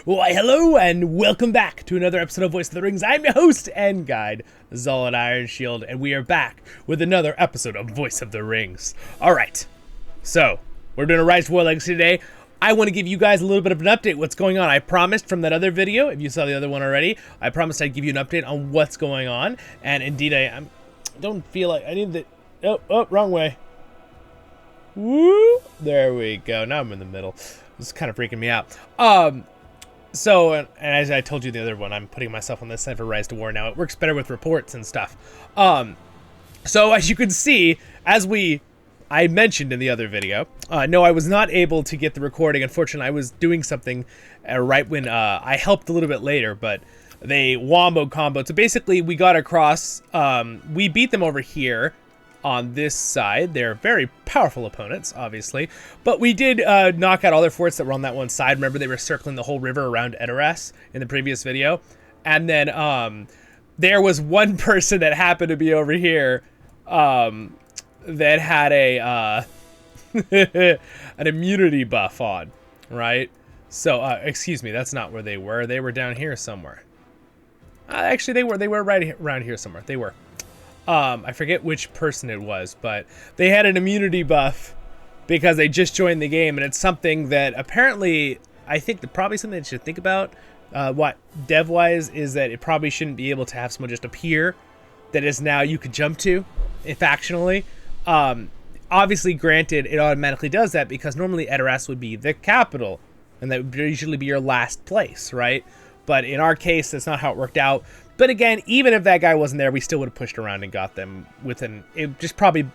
Why, hello, and welcome back to another episode of Voice of the Rings. I'm your host and guide, Zollin Ironshield, and we are back with another episode of Voice of the Rings. Alright, so, we're doing a RiseToWar Legacy today. I want to give you guys a little bit of an update what's going on. I promised from that other video, if you saw the other one already, I promised I'd give you an update on what's going on, and indeed I don't feel like I need the... Oh, wrong way. Woo! There we go. Now I'm in the middle. This is kind of freaking me out. So, and as I told you the other one, I'm putting myself on this side for RiseToWar now. It works better with reports and stuff. So as you can see, as I mentioned in the other video, no, I was not able to get the recording. Unfortunately, I was doing something right when I helped a little bit later, but they wombo comboed. So basically, we got across, we beat them over here on this side. They're very powerful opponents, obviously, but we did knock out all their forts that were on that one side. Remember, they were circling the whole river around Edoras in the previous video, and then there was one person that happened to be over here that had a an immunity buff on, right? So excuse me, that's not where they were. They were down here somewhere. Actually, they were right around here somewhere. They were. I forget which person it was, but they had an immunity buff because they just joined the game, and it's something that apparently, I think that probably something that you should think about, what dev-wise, is that it probably shouldn't be able to have someone just appear that is now you could jump to, factionally. Obviously, granted, it automatically does that because normally Edoras would be the capital, and that would usually be your last place, right? But in our case, that's not how it worked out. But again, even if that guy wasn't there, we still would have pushed around and got them within... It just probably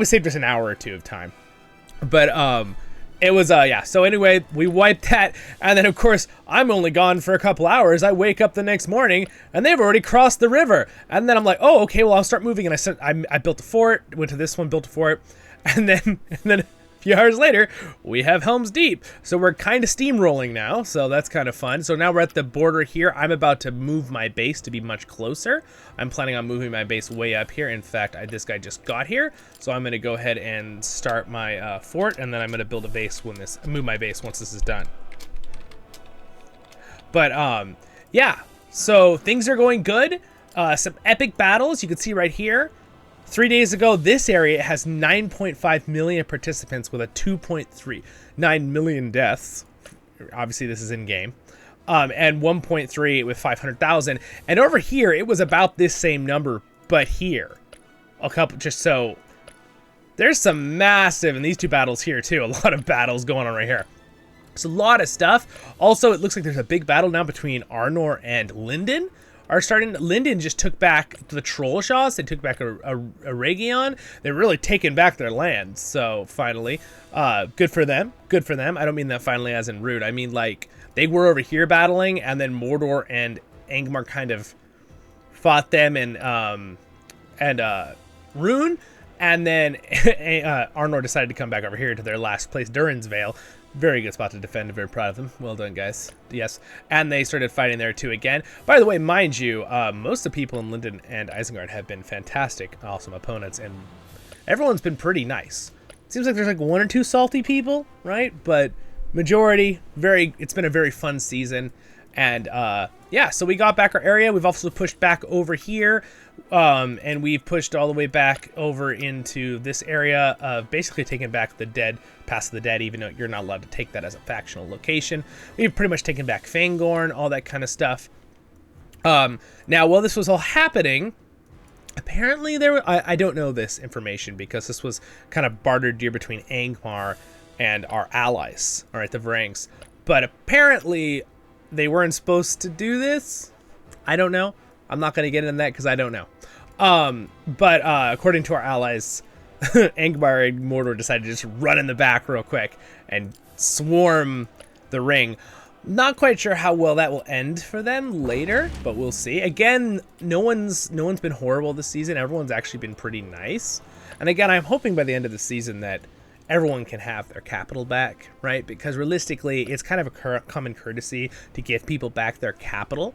saved us an hour or two of time. But it was, yeah. So anyway, we wiped that. And then, of course, I'm only gone for a couple hours. I wake up the next morning, and they've already crossed the river. And then I'm like, oh, okay, well, I'll start moving. And I built a fort, went to this one, built a fort. And then a few hours later, we have Helm's Deep. So we're kind of steamrolling now, so that's kind of fun. So now we're at the border here. I'm about to move my base to be much closer. I'm planning on moving my base way up here. In fact, this guy just got here, so I'm going to go ahead and start my fort, and then I'm going to build a base move my base once this is done. But yeah, so things are going good. Some epic battles you can see right here. 3 days ago, this area has 9.5 million participants with a 2.39 million deaths. Obviously, this is in-game. And 1.3 with 500,000. And over here, it was about this same number, but here. Just so... There's some massive, in these two battles here, too. A lot of battles going on right here. It's a lot of stuff. Also, it looks like there's a big battle now between Arnor and Linden. Linden just took back the Trollshaws. They took back a Region. They're really taking back their land. So finally, good for them. Good for them. I don't mean that finally as in rude. I mean like they were over here battling, and then Mordor and Angmar kind of fought them and Rune, and then Arnor decided to come back over here to their last place, Durin's Vale. Very good spot to defend. Very proud of them. Well done, guys. Yes. And they started fighting there, too, again. By the way, mind you, most of the people in Linden and Isengard have been fantastic, awesome opponents, and everyone's been pretty nice. Seems like there's like one or two salty people, right? But majority, it's been a very fun season. And, yeah, so we got back our area. We've also pushed back over here, and we've pushed all the way back over into this area of basically taking back the dead, Pass of the Dead, even though you're not allowed to take that as a factional location. We've pretty much taken back Fangorn, all that kind of stuff. Now, while this was all happening, apparently I don't know this information because this was kind of bartered here between Angmar and our allies, all right, the Varangs. But apparently they weren't supposed to do this. I don't know. I'm not going to get into that because I don't know. But according to our allies, Angmar and Mordor decided to just run in the back real quick and swarm the ring. Not quite sure how well that will end for them later, but we'll see. Again, no one's been horrible this season. Everyone's actually been pretty nice. And again, I'm hoping by the end of the season that everyone can have their capital back, right? Because realistically, it's kind of a common courtesy to give people back their capital.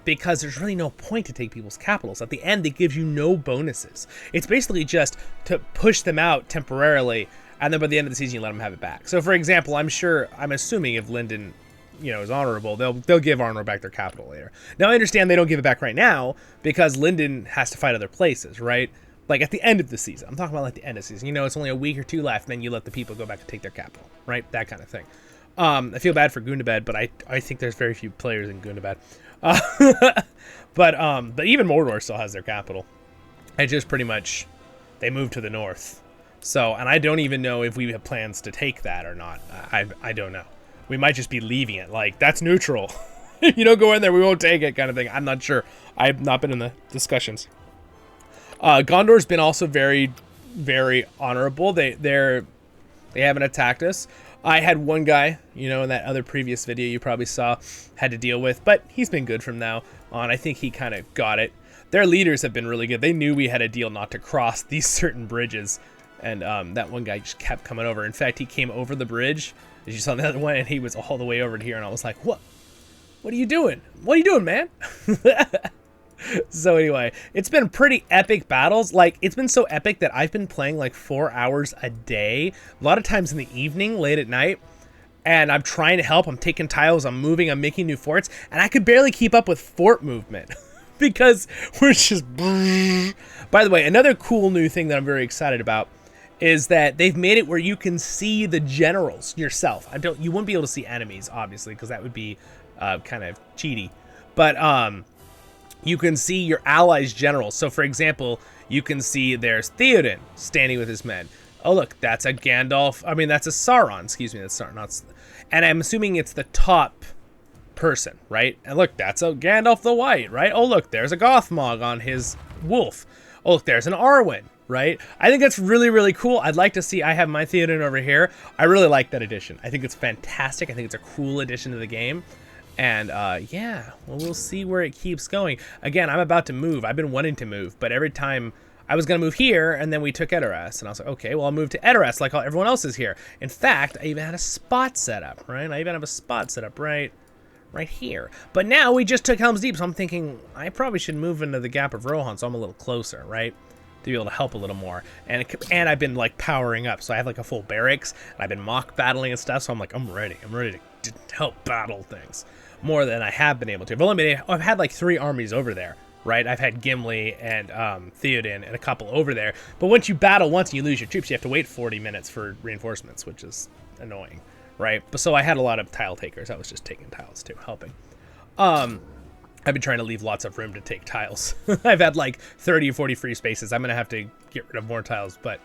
Because there's really no point to take people's capitals. At the end, it gives you no bonuses. It's basically just to push them out temporarily, and then by the end of the season, you let them have it back. So, for example, I'm assuming if Linden is honorable, they'll give Arnor back their capital later. Now I understand they don't give it back right now because Linden has to fight other places, right? Like at the end of the season. I'm talking about like the end of the season. It's only a week or two left, and then you let the people go back and take their capital, right? That kind of thing. I feel bad for Gundabad, but I think there's very few players in Gundabad. But even Mordor still has their capital. It just pretty much they moved to the north. So, and I don't even know if we have plans to take that or not. I don't know. We might just be leaving it. Like, that's neutral. If you don't go in there, we won't take it kind of thing. I'm not sure. I've not been in the discussions. Gondor's been also very, very honorable. They haven't attacked us. I had one guy, in that other previous video you probably saw, had to deal with, but he's been good from now on. I think he kind of got it. Their leaders have been really good. They knew we had a deal not to cross these certain bridges. And that one guy just kept coming over. In fact, he came over the bridge, as you saw the other one, and he was all the way over to here. And I was like, what? What are you doing? What are you doing, man? So anyway, it's been pretty epic battles. Like, it's been so epic that I've been playing like 4 hours a day. A lot of times in the evening, late at night. And I'm trying to help. I'm taking tiles. I'm moving. I'm making new forts. And I could barely keep up with fort movement. Because we're just... By the way, another cool new thing that I'm very excited about is that they've made it where you can see the generals yourself. You wouldn't be able to see enemies, obviously, because that would be kind of cheaty. But you can see your allies' generals. So, for example, you can see there's Theoden standing with his men. Oh, look, that's a Gandalf. I mean, that's a Sauron. Excuse me, that's Sauron. And I'm assuming it's the top person, right? And look, that's a Gandalf the White, right? Oh, look, there's a Gothmog on his wolf. Oh, look, there's an Arwen. Right? I think that's really, really cool. I'd like to see, I have my Theoden over here. I really like that addition. I think it's fantastic. I think it's a cool addition to the game. And yeah, well, we'll see where it keeps going. Again, I'm about to move. I've been wanting to move, but every time I was going to move here, and then we took Edoras. And I was like, okay, well, I'll move to Edoras like everyone else is here. In fact, I even had a spot set up, right? I even have a spot set up right here. But now we just took Helm's Deep, so I'm thinking I probably should move into the Gap of Rohan, so I'm a little closer, right? To be able to help a little more. And I've been like powering up, so I have like a full barracks, and I've been mock battling and stuff, so I'm like, I'm ready to help battle things more than I have been able to. I've had like 3 armies over there, right? I've had Gimli and Theoden and a couple over there, but once you battle once and you lose your troops, you have to wait 40 minutes for reinforcements, which is annoying, right? But so I had a lot of tile takers. I was just taking tiles too, helping. I've been trying to leave lots of room to take tiles. I've had like 30 or 40 free spaces. I'm going to have to get rid of more tiles. But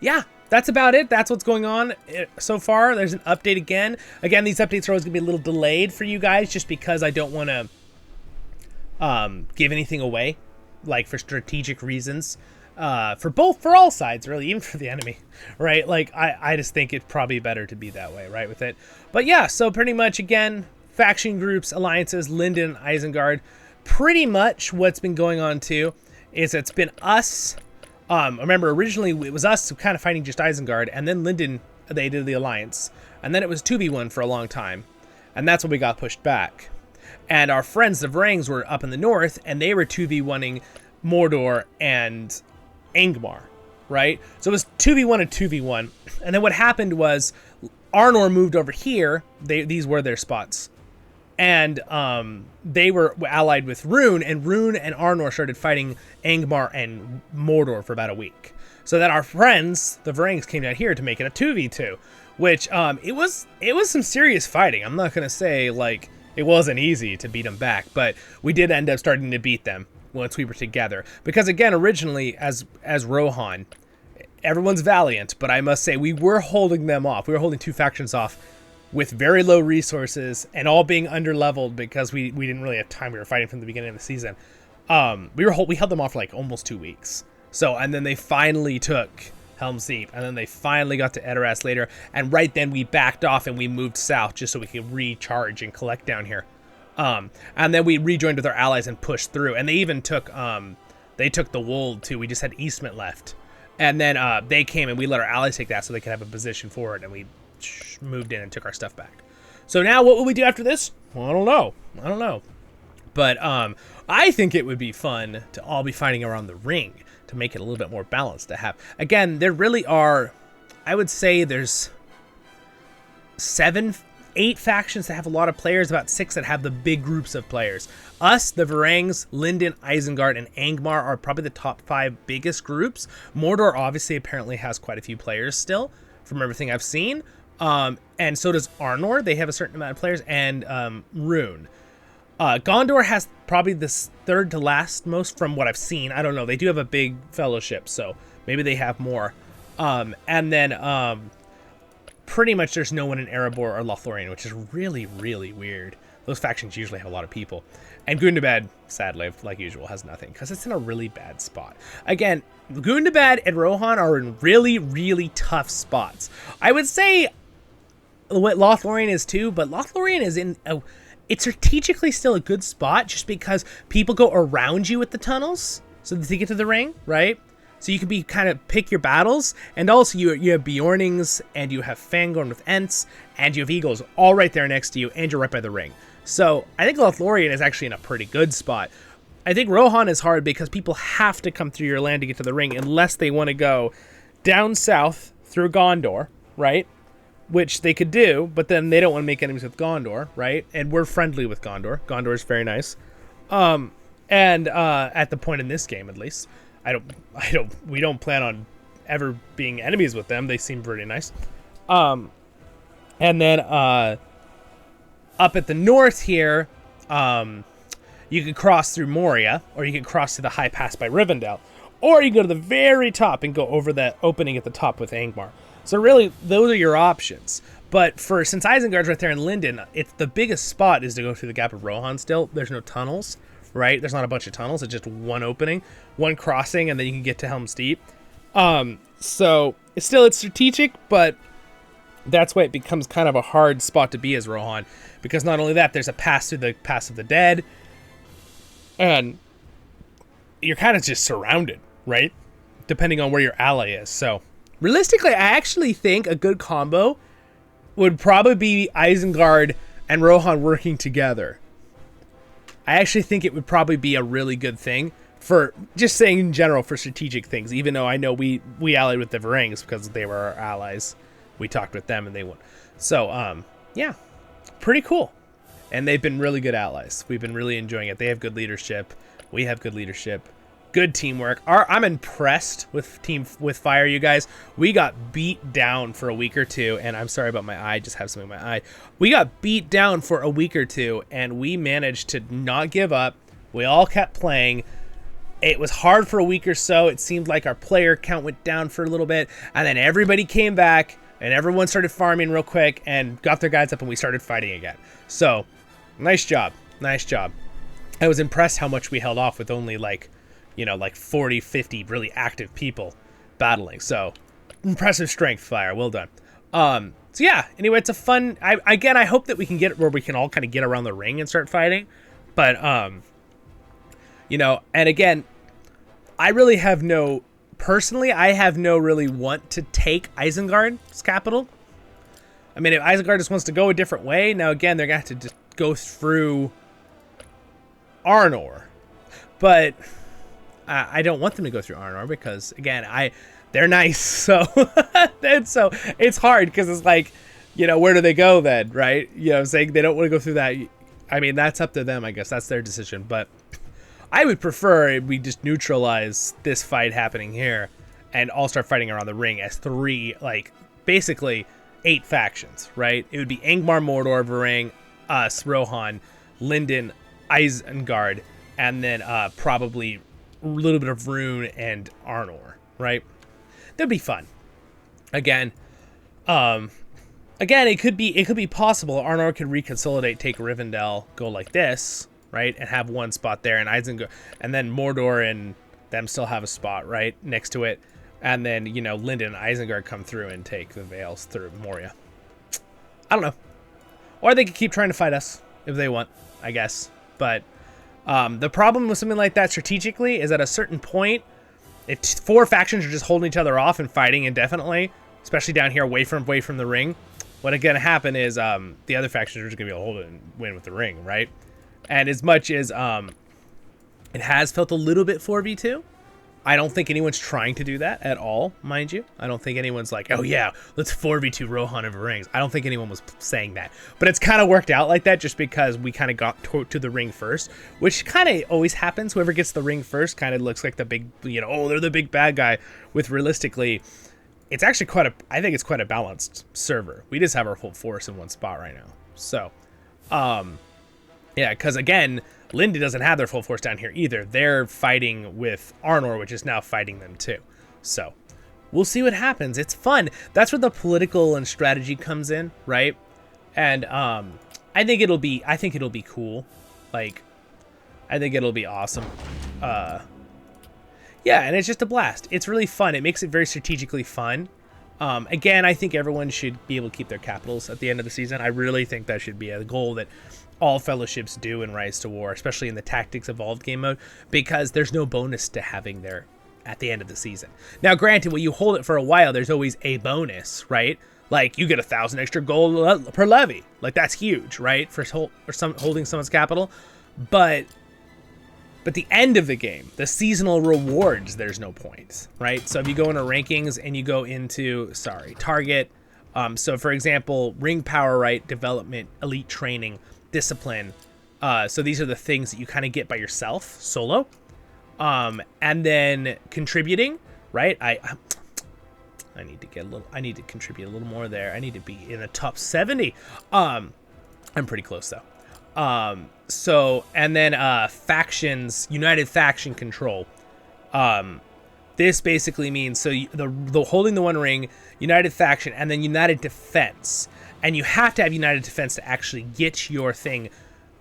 yeah, that's about it. That's what's going on so far. There's an update again. Again, these updates are always going to be a little delayed for you guys just because I don't want to give anything away, like for strategic reasons. For all sides, really, even for the enemy, right? Like, I just think it's probably better to be that way, right, with it. But yeah, so pretty much, again... Faction groups, alliances, Linden, Isengard. Pretty much what's been going on too is it's been us. Remember, originally it was us kind of fighting just Isengard, and then Linden, they did the alliance. And then it was 2v1 for a long time. And that's when we got pushed back. And our friends, the Varangs, were up in the north, and they were 2v1ing Mordor and Angmar, right? So it was 2v1 and 2v1. And then what happened was Arnor moved over here. These were their spots. And they were allied with Rune and Arnor started fighting Angmar and Mordor for about a week. So then our friends, the Varangs, came down here to make it a 2v2, which it was some serious fighting. I'm not gonna say like it wasn't easy to beat them back, but we did end up starting to beat them once we were together. Because again, originally as Rohan, everyone's valiant, but I must say we were holding them off. We were holding 2 factions off with very low resources and all being under-leveled because we didn't really have time. We were fighting from the beginning of the season. We held them off for like almost 2 weeks. So, and then they finally took Helm's Deep, and then they finally got to Edoras later, and right then we backed off and we moved south just so we could recharge and collect down here. And then we rejoined with our allies and pushed through, and they even took the Wold too. We just had Eastment left. And then they came and we let our allies take that so they could have a position forward, and we moved in and took our stuff back. So now what will we do after this? Well, I don't know. But I think it would be fun to all be fighting around the ring to make it a little bit more balanced to have. Again, there really are, I would say there's 8 8 factions that have a lot of players, about 6 that have the big groups of players. Us, the Varangs, Linden, Isengard, and Angmar are probably the top 5 biggest groups. Mordor obviously apparently has quite a few players still, from everything I've seen. And so does Arnor. They have a certain amount of players, and Rune. Gondor has probably the 3rd to last most from what I've seen. I don't know. They do have a big fellowship, so maybe they have more. And then pretty much there's no one in Erebor or Lothlorien, which is really, really weird. Those factions usually have a lot of people. And Gundabad, sadly, like usual, has nothing, because it's in a really bad spot. Again, Gundabad and Rohan are in really, really tough spots. I would say what Lothlorien is too, but Lothlorien is in it's strategically still a good spot, just because people go around you with the tunnels so that they get to the ring, right? So you can be kind of pick your battles, and also you have Bjornings, and you have Fangorn with Ents, and you have Eagles all right there next to you, and you're right by the ring. So I think Lothlorien is actually in a pretty good spot. I think Rohan is hard because people have to come through your land to get to the ring, unless they want to go down south through Gondor, right? Which they could do, but then they don't want to make enemies with Gondor, right? And we're friendly with Gondor. Gondor is very nice. And at the point in this game, at least, we don't plan on ever being enemies with them. They seem pretty nice. And then up at the north here, you can cross through Moria, or you can cross to the high pass by Rivendell, or you can go to the very top and go over that opening at the top with Angmar. So really, those are your options. But since Isengard's right there in Linden, it's the biggest spot is to go through the Gap of Rohan still. There's no tunnels, right? There's not a bunch of tunnels. It's just one opening, one crossing, and then you can get to Helm's Deep. So it's strategic, but that's why it becomes kind of a hard spot to be as Rohan. Because not only that, there's a pass through the Pass of the Dead, and you're kind of just surrounded, right? Depending on where your ally is. So realistically, I actually think a good combo would probably be Isengard and Rohan working together. I actually think it would probably be a really good thing for, just saying in general, for strategic things, even though I know we allied with the Varangs because they were our allies. We talked with them and they won. So, yeah, pretty cool. And they've been really good allies. We've been really enjoying it. They have good leadership. We have good leadership. Good teamwork. I'm impressed with Fire, you guys. We got beat down for a week or two, and I'm sorry about my eye. Just have something in my eye. We got beat down for a week or two, and we managed to not give up. We all kept playing. It was hard for a week or so. It seemed like our player count went down for a little bit, and then everybody came back, and everyone started farming real quick and got their guys up, and we started fighting again. So, nice job. Nice job. I was impressed how much we held off with only like 40, 50 really active people battling. So, impressive strength, Fire. Well done. So yeah, anyway, it's a fun, I hope that we can get it where we can all kind of get around the ring and start fighting. But, and again, I really have personally, I have no really want to take Isengard's capital. I mean, if Isengard just wants to go a different way, now again, they're going to have to just go through Arnor. But I don't want them to go through Arnor because, again, they're nice. So, so it's hard because it's like, where do they go then, right? I'm saying they don't want to go through that. I mean, that's up to them, I guess. That's their decision. But I would prefer we just neutralize this fight happening here and all start fighting around the ring as 3, basically 8 factions, right? It would be Angmar, Mordor, Varang, us, Rohan, Linden, Isengard, and then probably a little bit of Rune and Arnor, right? That'd be fun. Again, it could be possible. Arnor could reconsolidate, take Rivendell, go like this, right, and have one spot there, and Isengard, and then Mordor and them still have a spot right next to it, and then Linden and Isengard come through and take the Vales through Moria. I don't know, or they could keep trying to fight us if they want, I guess, but. The problem with something like that strategically is at a certain point, if 4 factions are just holding each other off and fighting indefinitely, especially down here away from the ring, what's going to happen is the other factions are just going to be able to hold it and win with the ring, right? And as much as it has felt a little bit 4v2, I don't think anyone's trying to do that at all, mind you. I don't think anyone's like, oh yeah, let's 4v2 Rohan of Rings. I don't think anyone was saying that. But it's kind of worked out like that just because we kind of got to the ring first, which kind of always happens. Whoever gets the ring first kind of looks like the big, you know, oh, they're the big bad guy. With realistically, it's actually I think it's quite a balanced server. We just have our full force in one spot right now. So, yeah, because again, Lindy doesn't have their full force down here either. They're fighting with Arnor, which is now fighting them too. So we'll see what happens. It's fun. That's where the political and strategy comes in, right? And I think it'll be cool. Like, I think it'll be awesome. Yeah, and it's just a blast. It's really fun. It makes it very strategically fun. Again, I think everyone should be able to keep their capitals at the end of the season. I really think that should be a goal that all fellowships do in Rise to War, especially in the Tactics Evolved game mode, because there's no bonus to having there at the end of the season. Now, granted, when you hold it for a while, there's always a bonus, right? Like, you get 1,000 extra gold per levy. Like, that's huge, right? For holding someone's capital. But the end of the game, the seasonal rewards, there's no points, right? So if you go into rankings and you go into, target. So, for example, ring power, right? Development, elite training, discipline. So these are the things that you kind of get by yourself, solo. And then contributing, right? I need to get I need to contribute a little more there. I need to be in the top 70. I'm pretty close though. So, and then factions, united faction control. This basically means, so the holding the one ring, united faction, and then united defense. And you have to have united defense to actually get your thing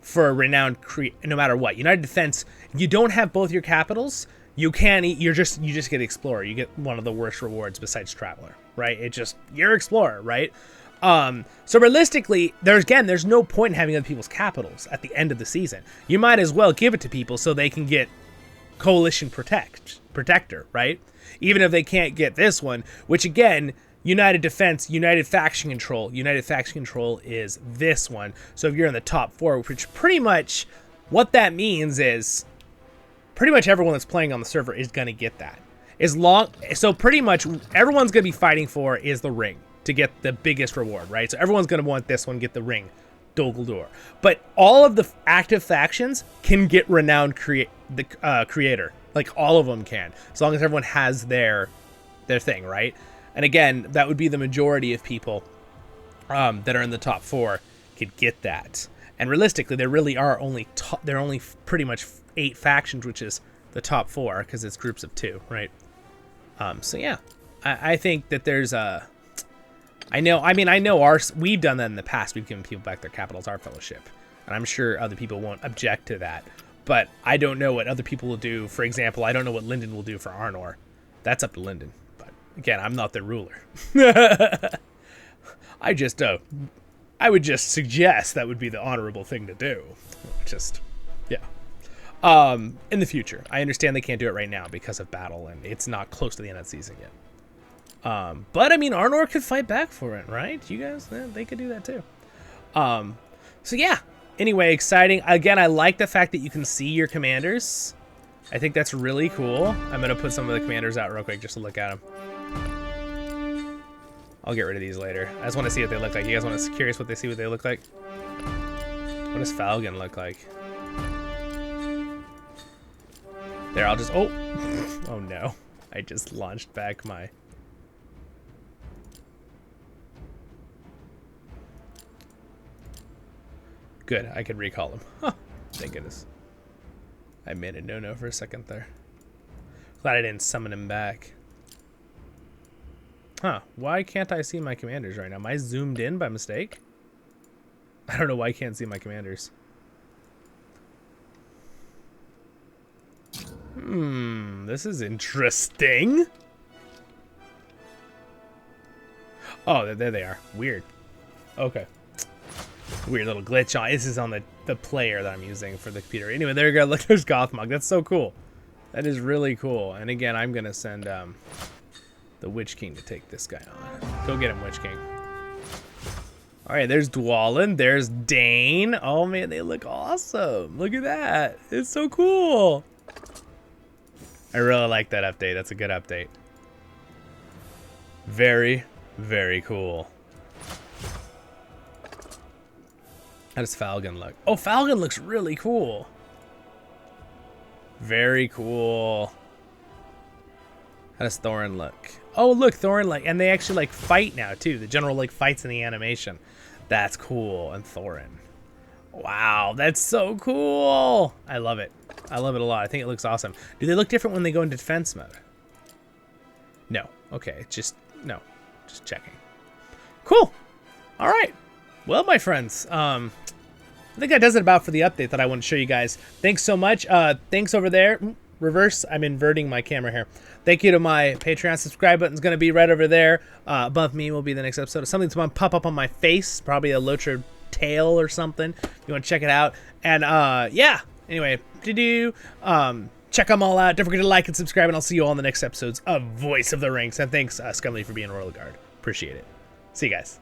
for a renowned no matter what. United defense, you don't have both your capitals, you can't you just get explorer. You get one of the worst rewards besides traveler, right? You're explorer, right? So realistically, there's no point in having other people's capitals at the end of the season. You might as well give it to people so they can get coalition protector, right? Even if they can't get this one, which again, united defense, united faction control. United faction control is this one. So if you're in the top 4, which pretty much what that means is pretty much everyone that's playing on the server is going to get that. So pretty much everyone's going to be fighting for is the ring to get the biggest reward, right? So everyone's going to want this one, get the ring, Dol. But all of the active factions can get renowned creator. Like all of them can, as long as everyone has their thing, right? And again, that would be the majority of people that are in the top 4 could get that. And realistically, there really are only pretty much 8 factions, which is the top 4 because it's groups of 2, right? So yeah, I think that there's a. I know we've done that in the past. We've given people back their capitals, our fellowship, and I'm sure other people won't object to that. But I don't know what other people will do. For example, I don't know what Lyndon will do for Arnor. That's up to Lyndon. Again, I'm not the ruler. I would just suggest that would be the honorable thing to do. Yeah. In the future. I understand they can't do it right now because of battle, and it's not close to the end of the season yet. But, I mean, Arnor could fight back for it, right? You guys, they could do that too. So, yeah. Anyway, exciting. Again, I like the fact that you can see your commanders. I think that's really cool. I'm going to put some of the commanders out real quick just to look at them. I'll get rid of these later. I just want to see what they look like. You guys curious what they look like? What does Falcon look like? There, I'll just, oh no. I just launched back my. Good, I can recall him. Huh, thank goodness. I made a no-no for a second there. Glad I didn't summon him back. Huh, why can't I see my commanders right now? Am I zoomed in by mistake? I don't know why I can't see my commanders. This is interesting. Oh, there they are. Weird. Okay. Weird little glitch on. This is on the player that I'm using for the computer. Anyway, there you go. Look, there's Gothmog. That's so cool. That is really cool. And again, I'm going to send the Witch King to take this guy on. Go get him, Witch King. All right, there's Dwalin. There's Dane. Oh, man, they look awesome. Look at that. It's so cool. I really like that update. That's a good update. Very, very cool. How does Falcon look? Oh, Falcon looks really cool. Very cool. How does Thorin look? Oh, look, Thorin, like, and they actually, like, fight now, too. The general, like, fights in the animation. That's cool. And Thorin. Wow, that's so cool. I love it. I love it a lot. I think it looks awesome. Do they look different when they go into defense mode? No. Okay, just, no. Just checking. Cool. All right. Well, my friends, I think that does it about for the update that I want to show you guys. Thanks so much. Thanks over there. Reverse. I'm inverting my camera here. Thank you to my Patreon. Subscribe button's going to be right over there. Above me will be the next episode. Something's going to pop up on my face. Probably a Lotra tail or something. If you want to check it out. And yeah. Anyway, check them all out. Don't forget to like and subscribe. And I'll see you all in the next episodes of Voice of the Rings. And thanks, Skumley, for being Royal Guard. Appreciate it. See you guys.